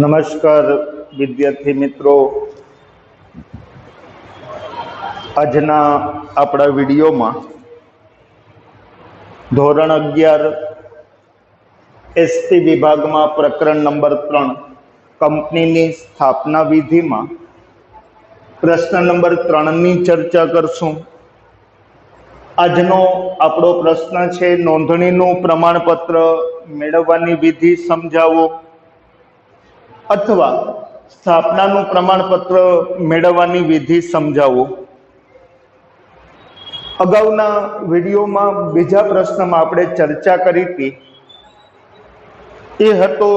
નમસ્કાર વિદ્યાર્થી મિત્રો, આજના આપણા વિડીયોમાં ધોરણ 11 એસટી વિભાગમાં પ્રકરણ નંબર 3 કંપનીની સ્થાપના વિધિમાં પ્રશ્ન નંબર 3ની ચર્ચા કરશું। આજનો આપણો પ્રશ્ન છે, નોંધણીનું પ્રમાણપત્ર મેળવવાની વિધિ સમજાવો અથવા સ્થાપનાનું પ્રમાણપત્ર મેળવવાની વિધિ સમજાવો। અગાઉના વિડીયોમાં બીજા પ્રશ્નમાં આપણે ચર્ચા કરી હતી, એ હતો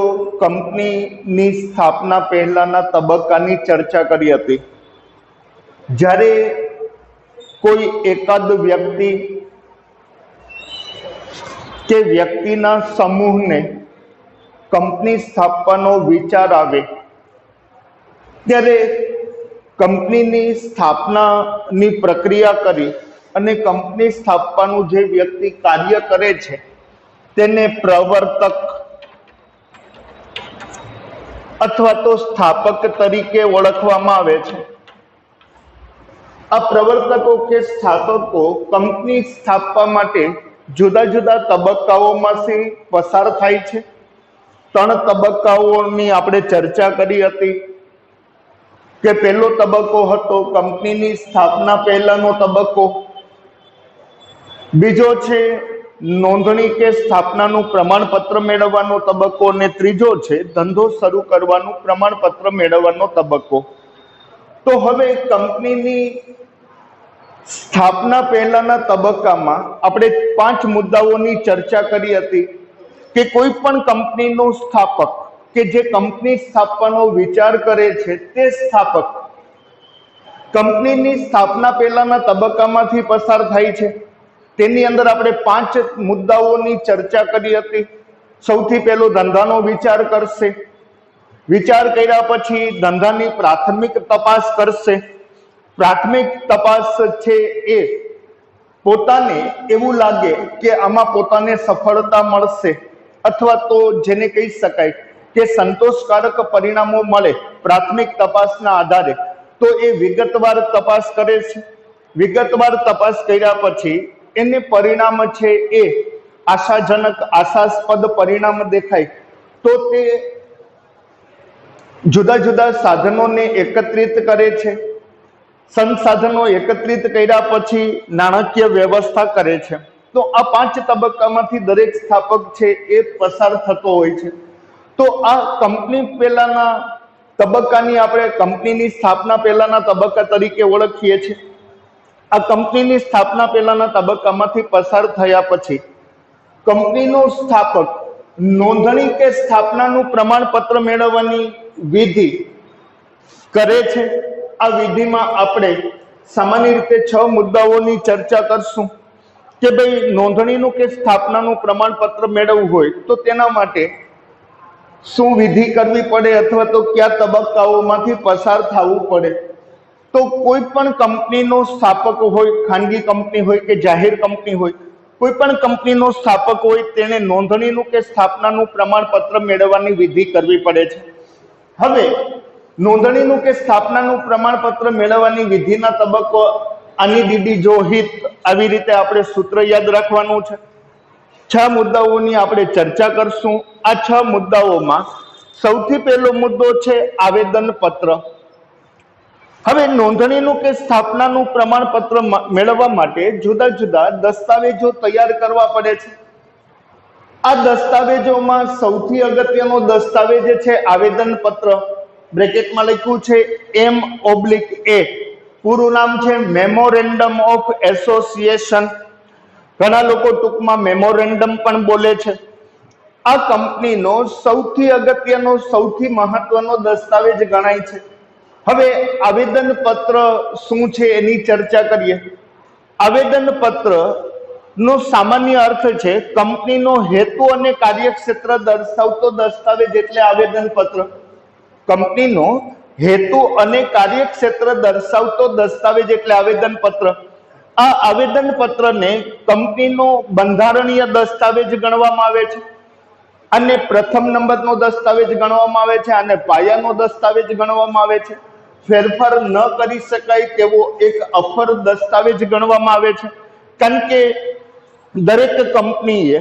કંપનીની સ્થાપના પહેલાના તબક્કાની ચર્ચા કરી હતી। જ્યારે કોઈ એકાદ વ્યક્તિ કે વ્યક્તિના સમૂહને કંપની સ્થાપવાનો વિચાર આવે ત્યારે કંપનીની સ્થાપનાની પ્રક્રિયા કરી અને કંપની સ્થાપવાનું જે વ્યક્તિ કાર્ય કરે છે તેને પ્રવર્તક અથવા તો સ્થાપક તરીકે ઓળખવામાં આવે છે। આ પ્રવર્તકો કે સ્થાપકો કંપની સ્થાપવા માટે જુદા જુદા તબક્કાઓમાંથી પસાર થાય છે। 3 તબક્કાઓની આપણે ચર્ચા કરી હતી કે પહેલો તબક્કો હતો કંપનીની સ્થાપના પહેલાનો તબક્કો, બીજો છે નોંધણી કે સ્થાપનાનું પ્રમાણપત્ર મેળવવાનો તબક્કો અને ત્રીજો છે ધંધો શરૂ કરવાનું પ્રમાણપત્ર મેળવવાનો તબક્કો। તો હવે કંપનીની સ્થાપના પહેલાના તબક્કામાં આપણે 5 મુદ્દાઓની ચર્ચા કરી હતી કે કોઈ પણ કંપનીનો સ્થાપક કે જે કંપની સ્થાપવાનો વિચાર કરે છે તે સ્થાપક કંપનીની સ્થાપના પહેલાના તબક્કામાંથી પસાર થાય છે। તેની અંદર આપણે 5 મુદ્દાઓની ચર્ચા કરી હતી। સૌથી પહેલો ધંધાનો વિચાર કરશે, વિચાર કર્યા પછી ધંધાની પ્રાથમિક તપાસ કરશે। પ્રાથમિક તપાસ છે એ પોતાને એવું લાગે કે આમાં પોતાને સફળતા મળશે અથવા તો જેને કહી શકાય કે સંતોષકારક પરિણામો મળે પ્રાથમિક તપાસના આધારે, તો એ વિગતવાર તપાસ કરે છે। વિગતવાર તપાસ કર્યા પછી એને પરિણામ છે એ આશાજનક આશાસ્પદ પરિણામ દેખાય તો તે જુદા જુદા સાધનોને એકત્રિત કરે છે। સંસાધનો એકત્રિત કર્યા પછી નાણાકીય વ્યવસ્થા કરે છે। તો આ 5 તબક્કામાંથી દરેક સ્થાપક છે એ પસાર થતો હોય છે। તો આ કંપની પહેલાના તબક્કાની આપણે કંપનીની સ્થાપના પહેલાના તબક્કા તરીકે ઓળખીએ છીએ। આ કંપનીની સ્થાપના પહેલાના તબક્કામાંથી પસાર થયા પછી કંપનીનો સ્થાપક નોંધણી કે સ્થાપનાનું પ્રમાણપત્ર મેળવવાની વિધિ કરે છે। આ વિધિમાં આપણે સામાન્ય રીતે 6 મુદ્દાઓની ચર્ચા કરશું કે ભાઈ નોંધણીનું કે સ્થાપનાનું પ્રમાણપત્ર મેળવવું હોય તો તેના માટે શું વિધિ કરવી પડે અથવા તો કયા તબક્કાઓમાંથી પસાર થવું પડે। તો કોઈ પણ કંપનીનો સ્થાપક હોય, ખાનગી કંપની હોય કે જાહેર કંપની હોય, કોઈ પણ કંપનીનો સ્થાપક હોય તેને નોંધણીનું કે સ્થાપનાનું પ્રમાણપત્ર મેળવવાની વિધિ કરવી પડે છે। હવે નોંધણીનું કે સ્થાપનાનું પ્રમાણપત્ર મેળવવાની વિધિના તબક્કો આની દીદી જો હિત, આવી રીતે આપણે સૂત્ર યાદ રાખવાનું છે। 6 મુદ્દાઓની આપણે ચર્ચા કરશું। આ 6 મુદ્દાઓમાં સૌથી પહેલો મુદ્દો છે આવેદનપત્ર। હવે નોંધણીનું કે સ્થાપનાનું પ્રમાણપત્ર મેળવવા માટે જુદા જુદા દસ્તાવેજો તૈયાર કરવા પડે છે। આ દસ્તાવેજોમાં સૌથી અગત્યનો દસ્તાવેજ છે આવેદનપત્ર। બ્રેકેટમાં લખ્યું છે MOA, પૂરું નામ છે મેમોરેન્ડમ ઓફ એસોસિએશન। ઘણા લોકો ટૂંકમાં મેમોરેન્ડમ પણ બોલે છે। આ કંપનીનો સૌથી અગત્યનો, સૌથી મહત્વનો દસ્તાવેજ ગણાય છે। હવે આવેદનપત્ર શું છે એની ચર્ચા કરીએ। આવેદનપત્ર નો સામાન્ય અર્થ છે કંપનીનો હેતુ અને કાર્યક્ષેત્ર દર્શાવતો દસ્તાવેજ એટલે આવેદનપત્ર। કંપનીનો હેતુ અને કાર્યક્ષેત્ર દર્શાવતો દસ્તાવેજ એટલે આવેદનપત્ર। આ આવેદનપત્રને કંપનીનો બંધારણીય દસ્તાવેજ ગણવામાં આવે છે। આને પ્રથમ નંબરનો દસ્તાવેજ ગણવામાં આવે છે, આને પાયાનો દસ્તાવેજ ગણવામાં આવે છે. ફેરફાર ન કરી શકાય તેવો એક અફર દસ્તાવેજ ગણવામાં આવે છે, કારણ કે દરેક કંપનીએ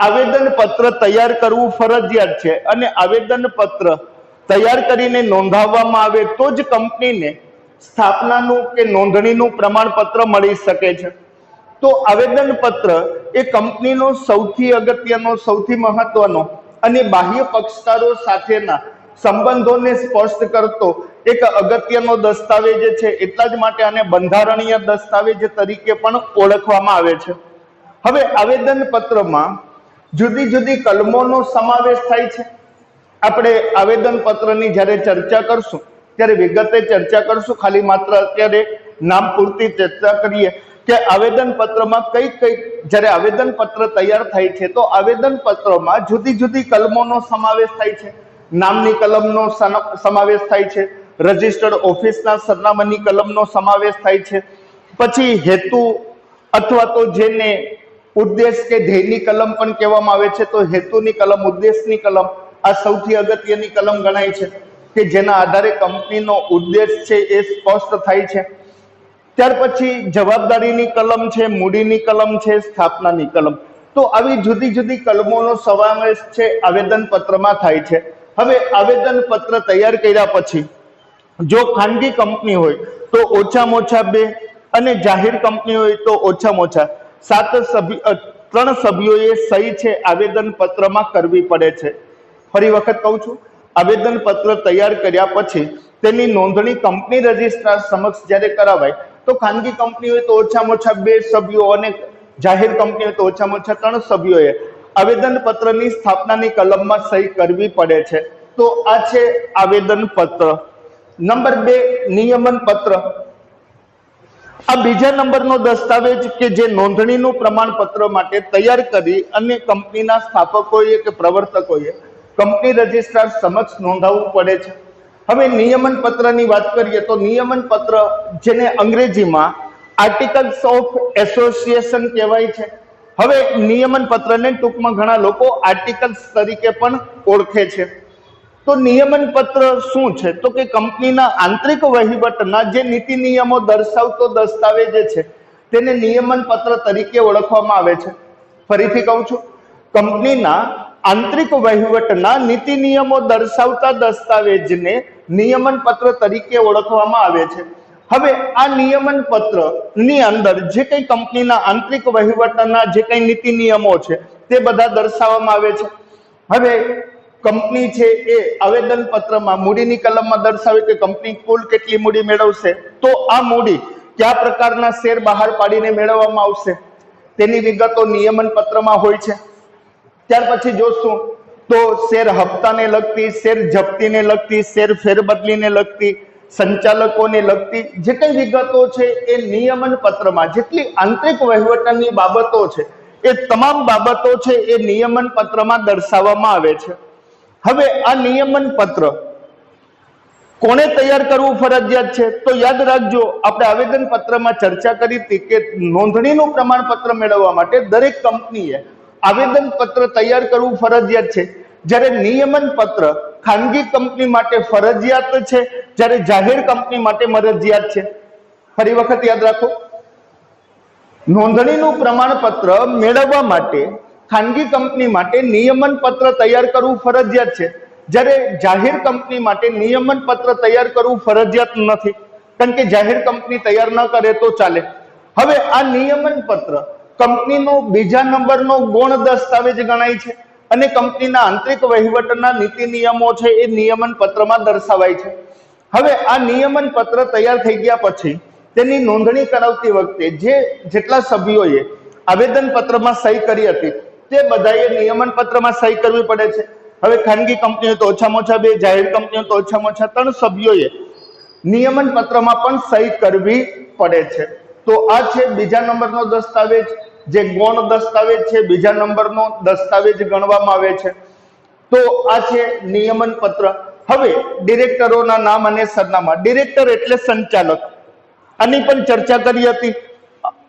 આવેદન પત્ર તૈયાર કરવું ફરજિયાત છે અને આવેદન પત્ર તૈયાર કરીને નોંધાવવામાં આવે તો જ કંપનીને સ્થાપનાનું કે નોંધણીનું પ્રમાણપત્ર મળી શકે છે. તો આવેદન પત્ર એ કંપનીનો સૌથી અગત્યનો, સૌથી મહત્વનો અને બાહ્ય પક્ષકારો સાથેના સંબંધોને સ્પષ્ટ કરતો એક અગત્યનો દસ્તાવેજ છે. એટલા જ માટે આને બંધારણીય દસ્તાવેજ તરીકે પણ ઓળખવામાં આવે છે. હવે આવેદન પત્રમાં જુદી જુદી કલમોનો સમાવેશ થાય છે. આપણે આવેદન પત્રની જ્યારે ચર્ચા કરશું ત્યારે વિગતે ચર્ચા કરશું. ખાલી માત્ર અત્યારે નામ પૂરતી ચર્ચા કરીએ કે આવેદન પત્રમાં કઈ કઈ, જ્યારે આવેદન પત્ર તૈયાર થાય છે તો આવેદન પત્રમાં જુદી જુદી કલમોનો સમાવેશ થાય છે. નામની કલમનો સમાવેશ થાય છે, રજિસ્ટર્ડ ઓફિસના સરનામાની કલમનો સમાવેશ થાય છે, પછી હેતુ અથવા તો જેને ઉદ્દેશ કે ધ્યેયની કલમ પણ કહેવામાં આવે છે, તો હેતુની કલમ, ઉદ્દેશની કલમ આ સૌથી અગત્યની કલમ ગણાય છે કે જેના આધારે કંપનીનો ઉદ્દેશ છે એ સ્પષ્ટ થાય છે. ત્યાર પછી જવાબદારીની કલમ છે, મૂડીની કલમ છે, સ્થાપનાની કલમ. તો આવી જુદી જુદી કલમોનો સમાવેશ છે આવેદન પત્રમાં થાય છે. હવે આવેદન પત્ર તૈયાર કર્યા પછી જો ખાનગી કંપની હોય તો ઓછામાં ઓછા 2 અને જાહેર કંપની હોય તો ઓછામાં ઓછા 3 સભ્યોએ સહી છે આવેદન પત્રમાં કરવી પડે છે. ફરી વખત કહું છું, આવેદન પત્ર તૈયાર કર્યા પછી તેની નોંધણી કંપની રજિસ્ટ્રાર સમક્ષ જ્યારે કરાવાય તો ખાનગી કંપની હોય તો ઓછામાં ઓછા 2 સભ્યો અને જાહેર કંપની હોય તો ઓછામાં ઓછા 3 સભ્યોએ આવેદન પત્રની સ્થાપનાની કલમમાં સહી કરવી પડે છે. તો આ છે આવેદન પત્ર. નંબર 2, નિયમન પત્ર. આ બીજા નંબરનો દસ્તાવેજ કે જે નોંધણીનું પ્રમાણપત્ર માટે તૈયાર કરી અને કંપનીના સ્થાપકોએ કે પ્રવર્તકોએ કંપની રજિસ્ટ્રાર સમક્ષ નોંધાવવું પડે છે. હવે નિયમન પત્રની વાત કરીએ તો નિયમન પત્ર, જેને અંગ્રેજીમાં આર્ટિકલ્સ ઓફ એસોસિએશન કહેવાય છે. હવે નિયમન પત્રને ટૂંકમાં ઘણા લોકો આર્ટિકલ્સ તરીકે પણ ઓળખે છે. તો નિયમન પત્ર શું છે? તો કે કંપનીના આંતરિક વહીવટના જે નીતિ નિયમો દર્શાવતો દસ્તાવેજ છે તેને નિયમન પત્ર તરીકે ઓળખવામાં આવે છે. ફરીથી કહું છું, કંપનીના આંતરિક વહીવટના નીતિ નિયમો દર્શાવતા દસ્તાવેજને નિયમન પત્ર તરીકે ઓળખવામાં આવે છે. હવે આ નિયમન પત્ર ની અંદર જે કઈ કંપનીના આંતરિક વહીવટના જે કઈ નીતિ નિયમો છે તે બધા દર્શાવવામાં આવે છે. હવે કંપની છે એ આવેદન પત્રમાં મૂડીની કલમમાં દર્શાવે કે કંપની કુલ કેટલી મૂડી મેળવશે, તો આ મૂડી કયા પ્રકારના શેર બહાર પાડીને મેળવવામાં આવશે તેની વિગતો નિયમન પત્રમાં હોય છે. ત્યાર પછી જોશું તો શેર હપ્તાને લગતી, શેર જપ્તીને લગતી, શેર ફેરબદલીને લગતી, સંચાલકોને લગતી જે કઈ વિગતો છે એ નિયમન પત્રમાં, જેટલી આંતરિક વહીવટની બાબતો છે એ તમામ બાબતો છે એ નિયમન પત્રમાં દર્શાવવામાં આવે છે. હવે આ નિયમન પત્ર કોને તૈયાર કરવું ફરજિયાત છે? તો યાદ રાખજો, આપણે આવેદન પત્રમાં ચર્ચા કરી હતી કે નોંધણીનું પ્રમાણપત્ર મેળવવા માટે દરેક કંપનીએ આવેદન પત્ર તૈયાર કરવું ફરજિયાત છે. જ્યારે નિયમન પત્ર ખાનગી કંપની માટે ફરજિયાત છે, જ્યારે જાહેર કંપની માટે મરજિયાત છે. ફરી વખત યાદ રાખો, નોંધણીનું પ્રમાણપત્ર મેળવવા માટે ખાનગી કંપની માટે નિયમન પત્ર તૈયાર કરવું ફરજિયાત છે, જ્યારે જાહેર કંપની માટે નિયમન પત્ર તૈયાર કરવું ફરજિયાત નથી, કારણ કે જાહેર કંપની તૈયાર ન કરે તો ચાલે. હવે આ નિયમન પત્ર કંપનીનો બીજા નંબરનો ગૌણ દસ્તાવેજ ગણાય છે અને કંપનીના આંતરિક વહીવટના નીતિ નિયમો છે એ નિયમન પત્રમાં દર્શાવાય છે. હવે આ નિયમન પત્ર તૈયાર થઈ ગયા પછી તેની નોંધણી કરાવતી વખતે જેટલા સભ્યોએ આવેદન પત્રમાં સહી કરી હતી તે બધાએ નિયમન પત્રમાં સહી કરવી પડે છે. હવે ખાનગી કંપનીઓ તો ઓછામાં ઓછા 2, જાહેર કંપનીઓ તો ઓછામાં ઓછા 3 સભ્યોએ નિયમન પત્રમાં પણ સહી કરવી પડે છે. તો આ છે બીજા નંબરનો દસ્તાવેજ, જે ગૌણ દસ્તાવેજ છે, બીજા નંબરનો દસ્તાવેજ ગણવામાં આવે છે. તો આ છે નિયમન પત્ર. હવે ડિરેક્ટરોના નામ અને સરનામા. ડિરેક્ટર એટલે સંચાલક. આની પણ ચર્ચા કરી હતી,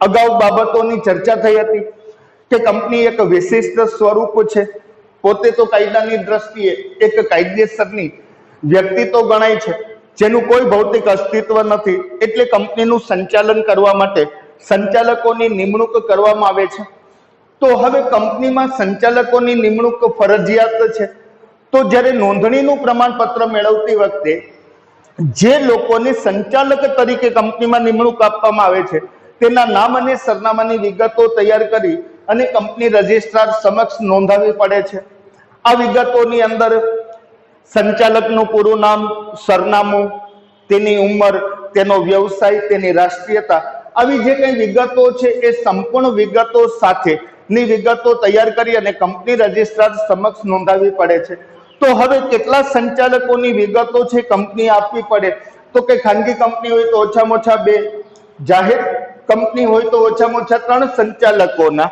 અગાઉ બાબતોની ચર્ચા થઈ હતી કે કંપની એક વિશિષ્ટ સ્વરૂપ છે. પોતે તો કાયદાની દ્રષ્ટિએ એક કાયદેસરની વ્યક્તિ તો ગણાય છે, જેનું કોઈ ભૌતિક અસ્તિત્વ નથી, એટલે કંપનીનું સંચાલન કરવા માટે સંચાલકોની નિમણૂક કરવામાં આવે છે. તો હવે કંપનીમાં સંચાલકોની નિમણૂક ફરજિયાત છે. તો જ્યારે નોંધણીનું પ્રમાણપત્ર મેળવતી વખતે જે લોકોને સંચાલક તરીકે કંપનીમાં નિમણૂક આપવામાં આવે છે તેના નામ અને સરનામાની વિગતો તૈયાર કરી અને કંપની રજિસ્ટ્રાર સમક્ષ નોંધાવવી પડે છે. આ વિગતોની અંદર સંચાલકનું પૂરું નામ, સરનામું, તેની ઉંમર, તેનો વ્યવસાય, તેની રાષ્ટ્રીયતા, આવી જે કંઈ વિગતો છે એ સંપૂર્ણ વિગતો સાથેની વિગતો તૈયાર કરી અને કંપની રજિસ્ટ્રાર સમક્ષ નોંધાવવી પડે છે. તો હવે કેટલા સંચાલકોની વિગતો છે કંપની આપવી પડે? તો કે ખાનગી કંપની હોય તો ઓછામાં ઓછા 2, જાહેર કંપની હોય તો ઓછામાં ઓછા 3 સંચાલકોના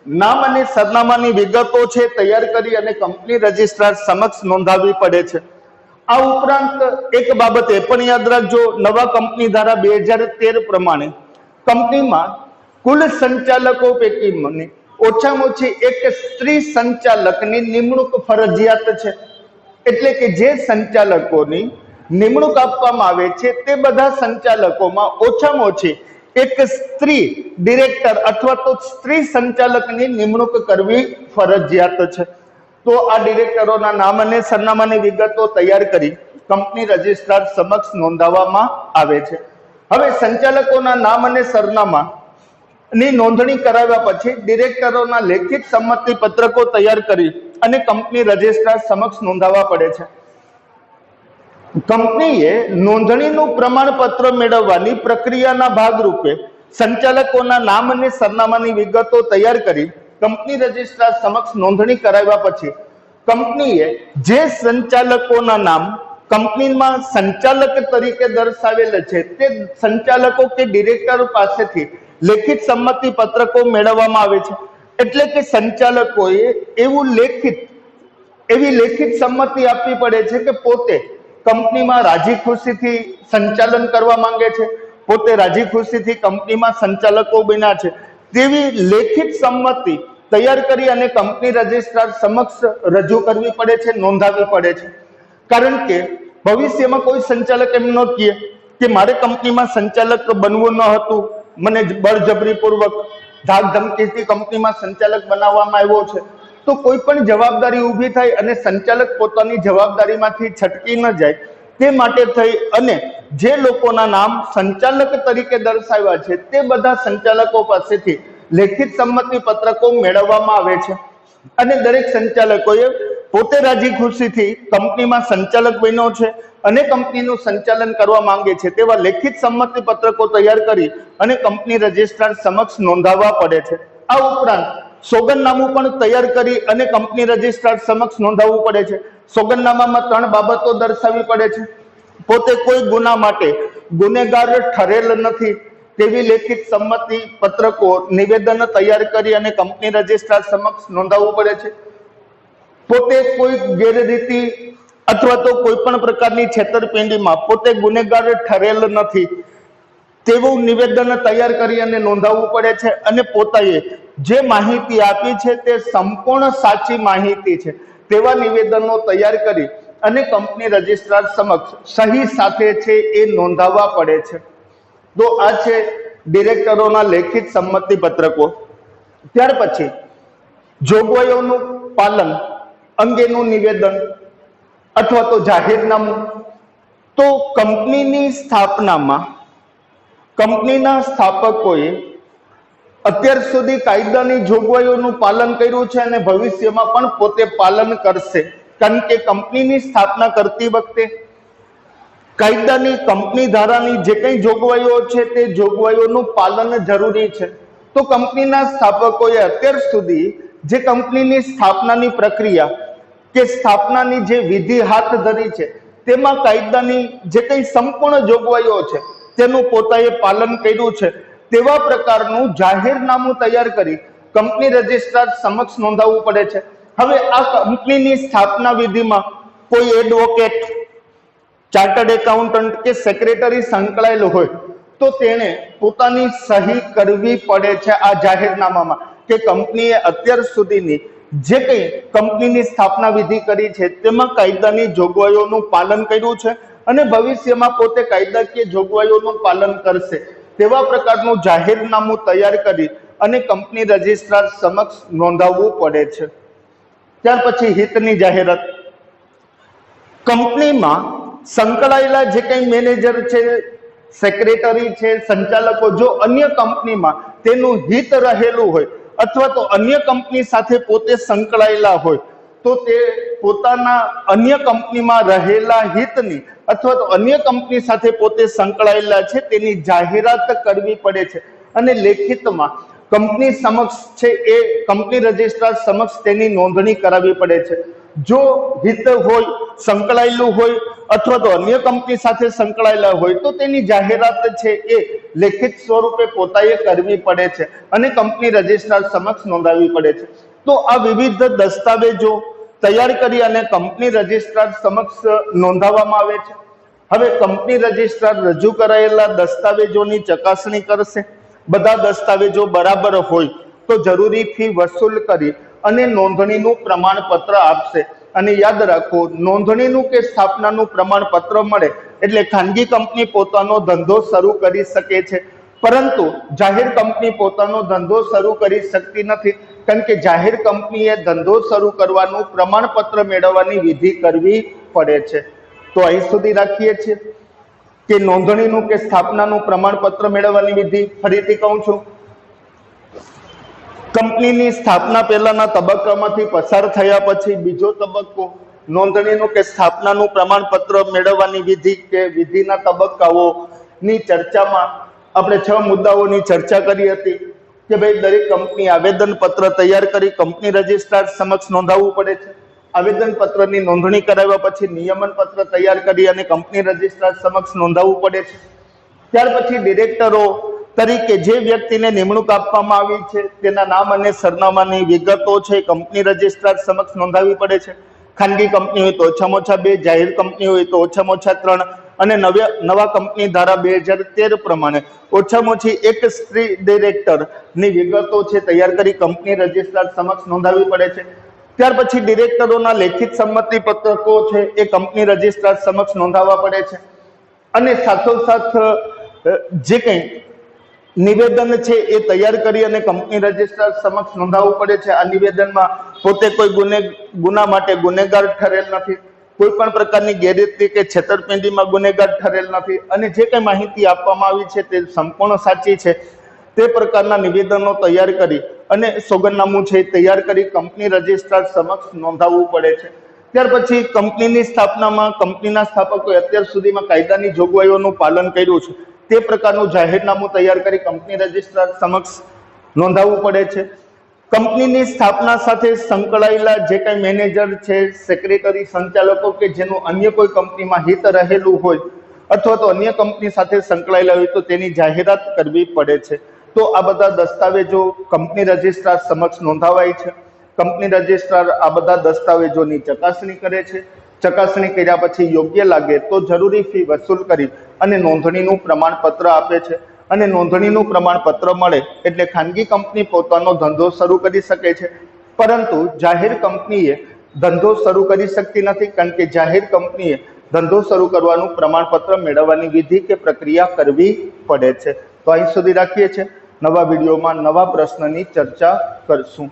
નામ અને સરનામાની વિગતો છે તૈયાર કરી અને કંપની રજિસ્ટ્રાર સમક્ષ નોંધાવવી પડે છે. આ ઉપરાંત એક બાબત એ પણ યાદ રાખજો, નવા કંપની ધારા 2013 પ્રમાણે કંપનીમાં કુલ સંચાલકો પૈકી ઓછામાં ઓછી એક સ્ત્રી સંચાલકની નિમણૂક ફરજિયાત છે. એટલે કે જે સંચાલકોની નિમણૂક આપવામાં આવે છે તે બધા સંચાલકોમાં ઓછામાં ઓછી એક સ્ત્રી ડિરેક્ટર અથવા તો સ્ત્રી સંચાલકની નિમણૂક કરવી ફરજિયાત છે. તો આ ડિરેક્ટરોના નામ અને સરનામાની વિગતો તૈયાર કરી કંપની રજિસ્ટ્રાર સમક્ષ નોંધાવવામાં આવે છે. હવે સંચાલકોના નામ અને સરનામા ની નોંધણી કરાવ્યા પછી ડિરેક્ટરોના લેખિત સંમતિ પત્રકો તૈયાર કરી અને કંપની રજિસ્ટ્રાર સમક્ષ નોંધાવવા પડે છે. કંપનીએ નોંધણીનું પ્રમાણપત્ર મેળવવાની પ્રક્રિયાના ભાગરૂપે સંચાલકોના નામ અને સરનામાની વિગતો તૈયાર કરી કંપની રજિસ્ટ્રાર સમક્ષ નોંધણી કરાવ્યા પછી કંપનીએ જે સંચાલકોના નામ કંપનીમાં સંચાલક તરીકે દર્શાવેલ છે તે સંચાલકો કે ડિરેક્ટર પાસેથી લેખિત સંમતિ પત્રકો મેળવવામાં આવે છે. એટલે કે સંચાલકોએ એવી લેખિત સંમતિ આપવી પડે છે કે પોતે કંપનીમાં રાજી ખુશીથી સંચાલન કરવા માંગે છે, પોતે રાજી ખુશીથી કંપનીમાં સંચાલકો બન્યા છે, તેવી લેખિત સંમતિ તૈયાર કરી અને કંપની રજિસ્ટ્રાર સમક્ષ રજૂ કરવી પડે છે, નોંધાવવી પડે છે. કારણ કે ભવિષ્યમાં કોઈ સંચાલક એમ ન કહે કે મારે કંપનીમાં સંચાલક બનવું ન હતું, મને બળજબરીપૂર્વક ધાક ધમકીથી કંપનીમાં સંચાલક બનાવવામાં આવ્યો છે. તો કોઈ પણ જવાબદારી ઊભી થાય અને સંચાલક પોતાની જવાબદારીમાંથી છટકી ન જાય તે માટે થઈ અને જે લોકોના નામ સંચાલક તરીકે દર્શાવ્યા છે તે બધા સંચાલકો પાસેથી લેખિત સંમતિ પત્રકો મેળવવામાં આવે છે. અને દરેક સંચાલકોએ પોતે રાજી ખુશીથી કંપનીમાં સંચાલક બન્યો છે અને કંપનીનું સંચાલન કરવા માંગે છે તેવા લેખિત સંમતિ પત્રકો તૈયાર કરી અને કંપની રજિસ્ટ્રાર સમક્ષ નોંધાવવા પડે છે. આ ઉપરાંત સોગંદનામું પણ તૈયાર કરી અને કંપની રજિસ્ટ્રાર સમક્ષ નોંધાવવું પડે છે. સોગંદનામામાં 3 બાબતો દર્શાવવી પડે છે. પોતે કોઈ ગુના માટે ગુનેગાર ઠરેલ નથી તેવી લેખિત સંમતિ પત્રકો નિવેદન તૈયાર કરી અને કંપની રજિસ્ટ્રાર સમક્ષ નોંધાવવું પડે છે. પોતે કોઈ ગેરરીતિ અથવા તો કોઈ પણ પ્રકારની છેતરપિંડીમાં પોતે ગુનેગાર ઠરેલ નથી તેવું નિવેદન તૈયાર કરી અને નોંધાવવું પડે છે. અને પોતાએ જે માહિતી આપી છે તે સંપૂર્ણ સાચી માહિતી છે તેવા નિવેદનો તૈયાર કરી અને કંપની રજિસ્ટ્રાર સમક્ષ સહી સાથે છે એ નોંધાવવા પડે છે. તો આ છે ડિરેક્ટરોના લેખિત સંમતિ પત્રકો. ત્યાર પછી જોગવાઈઓનું પાલન અંગેનું નિવેદન અથવા તો જાહેરનામું. તો કંપનીની સ્થાપનામાં કંપનીના સ્થાપકોએ અત્યાર સુધી કાયદાની જોગવાઈઓનું પાલન કર્યું છે અને ભવિષ્યમાં પણ પોતે પાલન કરશે. કારણ કે કંપનીની સ્થાપના કરતી વખતે કાયદાની કંપની ધારાની જે કંઈ જોગવાઈઓ છે તે જોગવાઈઓનું પાલન જરૂરી છે. તો કંપનીના સ્થાપકોએ અત્યાર સુધી જે કંપનીની સ્થાપનાની પ્રક્રિયા કે સ્થાપનાની જે વિધિ હાથ ધરી છે તેમાં કાયદાની જે કંઈ સંપૂર્ણ જોગવાઈઓ છે તેનું પોતાએ પાલન કર્યું છે તેવા પ્રકારનું જાહેરનામું તૈયાર કરી કંપની રજિસ્ટ્રાર સમક્ષ નોંધાવવું પડે છે. હવે આ કંપનીની સ્થાપના વિધિમાં કોઈ એડવોકેટ, ચાર્ટર્ડ એકાઉન્ટન્ટ કે સેક્રેટરી સંકળાયેલો હોય તો તેણે પોતાની સહી કરવી પડે છે આ જાહેરનામામાં કે કંપનીએ અત્યાર સુધીની જે કંઈ કંપનીની સ્થાપના વિધિ કરી છે તેમાં કાયદાની જોગવાઈઓનું પાલન કર્યું છે અને ભવિષ્યમાં પોતે કાયદાકીય જોગવાઈઓનું પાલન કરશે તેવા પ્રકારનું જાહેરનામું તૈયાર કરી અને કંપની રજિસ્ટ્રાર સમક્ષ નોંધાવવું પડે છે। ત્યાર પછી હિતની જાહેરાત। કંપનીમાં સંકળાયેલા જે કંઈ મેનેજર છે, સેક્રેટરી છે, સંચાલકો જો અન્ય કંપનીમાં તેનું હિત રહેલું હોય અથવા તો અન્ય કંપની સાથે પોતે સંકળાયેલા હોય તો તે પોતાના અન્ય કંપનીમાં રહેલા હિતની અથવા તો અન્ય કંપની સાથે પોતે સંકળાયેલા છે તેની જાહેરાત કરવી પડે છે અને લેખિતમાં કંપની સમક્ષ છે એ કંપની રજિસ્ટ્રાર સમક્ષ તેની નોંધણી કરાવવી પડે છે। જો હિત હોય, સંકળાયેલું હોય અથવા તો અન્ય કંપની સાથે સંકળાયેલા હોય તો તેની જાહેરાત છે એ લેખિત સ્વરૂપે પોતાએ કરવી પડે છે અને કંપની રજિસ્ટ્રાર સમક્ષ નોંધાવવી પડે છે। તો આ વિવિધ દસ્તાવેજો તૈયાર કરી અને કંપની રજિસ્ટ્રાર સમક્ષ નોંધાવવામાં આવે છે। હવે કંપની રજિસ્ટ્રાર રજૂ કરાયેલા દસ્તાવેજોની ચકાસણી કરશે। બધા દસ્તાવેજો બરાબર હોય તો જરૂરી ફી વસૂલ કરી અને નોંધણીનું પ્રમાણપત્ર આપશે। અને યાદ રાખો, નોંધણીનું કે સ્થાપનાનું પ્રમાણપત્ર મળે એટલે ખાનગી કંપની પોતાનો ધંધો શરૂ કરી શકે છે, પરંતુ જાહેર કંપની પોતાનો ધંધો શરૂ કરી શકતી નથી, કારણ કે જાહેર કંપનીએ ધંધો શરૂ કરવાનું પ્રમાણપત્ર મેળવવાની વિધિ કરવી પડે છે। તો અહીં સુધી રાખીએ છીએ કે નોંધણીનું કે સ્થાપનાનું પ્રમાણપત્ર મેળવવાની વિધિ। ફરીથી કહું છું, કંપનીની સ્થાપના પહેલાના તબક્કામાંથી પસાર થયા પછી બીજો તબક્કો નોંધણીનું કે સ્થાપનાનું પ્રમાણપત્ર મેળવવાની વિધિ કે વિધિના તબક્કાઓની ચર્ચામાં આપણે 6 મુદ્દાઓની ચર્ચા કરી હતી કે ભાઈ દરેક કંપની આવેદનપત્ર તૈયાર કરી કંપની રજિસ્ટ્રાર સમક્ષ નોંધાવવું પડે છે। આવેદનપત્રની નોંધણી કરાવ્યા પછી નિયમન પત્ર તૈયાર કરી અને કંપની રજિસ્ટ્રાર સમક્ષ નોંધાવવું પડે છે। ત્યાર પછી ડિરેક્ટરો તરીકે જે વ્યક્તિને નિમણૂક આપવામાં આવી છે તેના નામ અને સરનામાની વિગતો છે કંપની રજિસ્ટ્રાર સમક્ષ નોંધાવવી પડે છે। ખાનગી કંપની હોય તો ઓછામાં ઓછા 2, જાહેર કંપની હોય તો ઓછામાં ઓછા 3 અને નવા કંપની ધારા 2013 પ્રમાણે ઓછામાં ઓછી 1 સ્ત્રી ડિરેક્ટરની વિગતો છે તૈયાર કરી કંપની રજિસ્ટ્રાર સમક્ષ નોંધાવવી પડે છે। ત્યાર પછી ડિરેક્ટરોના લેખિત સંમતિ પત્રકો છે એ કંપની રજિસ્ટ્રાર સમક્ષ નોંધાવવા પડે છે અને સાથોસાથ જે કંઈ નિવેદન છે એ તૈયાર કરી અને કંપની રજિસ્ટ્રાર સમક્ષ નોંધાવવું પડે છે। આ નિવેદનમાં પોતે કોઈ ગુના માટે ગુનેગાર ઠરેલ નથી, કોઈ પણ પ્રકારની ગેરરીતિ કે છેતરપિંડીમાં ગુનેગાર ઠરેલ નથી અને જે કંઈ માહિતી આપવામાં આવી છે તે સંપૂર્ણ સાચી છે તે પ્રકારના નિવેદનો તૈયાર કરી અને સોગંદનામું છે તૈયાર કરી કંપની રજિસ્ટ્રાર સમક્ષ નોંધાવવું પડે છે। ત્યાર પછી કંપનીની સ્થાપનામાં કંપનીના સ્થાપકોએ અત્યાર સુધીમાં કાયદાની જોગવાઈઓનું પાલન કર્યું છે તે પ્રકારનું જાહેરનામું તૈયાર કરી કંપની રજિસ્ટ્રાર સમક્ષ નોંધાવવું પડે છે। કંપનીની સ્થાપના સાથે સંકળાયેલા જે કંઈ મેનેજર છે, સેક્રેટરી, સંચાલકો કે જેનું અન્ય કોઈ કંપનીમાં હિત રહેલું હોય અથવા તો અન્ય કંપની સાથે સંકળાયેલા હોય તો તેની જાહેરાત કરવી પડે છે। તો આ બધા દસ્તાવેજો કંપની રજિસ્ટ્રાર સમક્ષ નોંધાવાય છે। કંપની રજિસ્ટ્રાર આ બધા દસ્તાવેજોની ચકાસણી કરે છે। ચકાસણી કર્યા પછી યોગ્ય લાગે તો જરૂરી ફી વસૂલ કરી અને નોંધણીનું પ્રમાણપત્ર આપે છે અને નોંધણીનું પ્રમાણપત્ર મળે એટલે ખાનગી કંપની પોતાનો ધંધો શરૂ કરી શકે છે, પરંતુ જાહેર કંપનીએ ધંધો શરૂ કરી શકતી નથી, કારણ કે જાહેર કંપનીએ ધંધો શરૂ કરવાનું પ્રમાણપત્ર મેળવવાની વિધિ કે પ્રક્રિયા કરવી પડે છે। તો અહીં સુધી રાખીએ છીએ। નવા વિડીયોમાં નવા પ્રશ્નની ચર્ચા કરશું।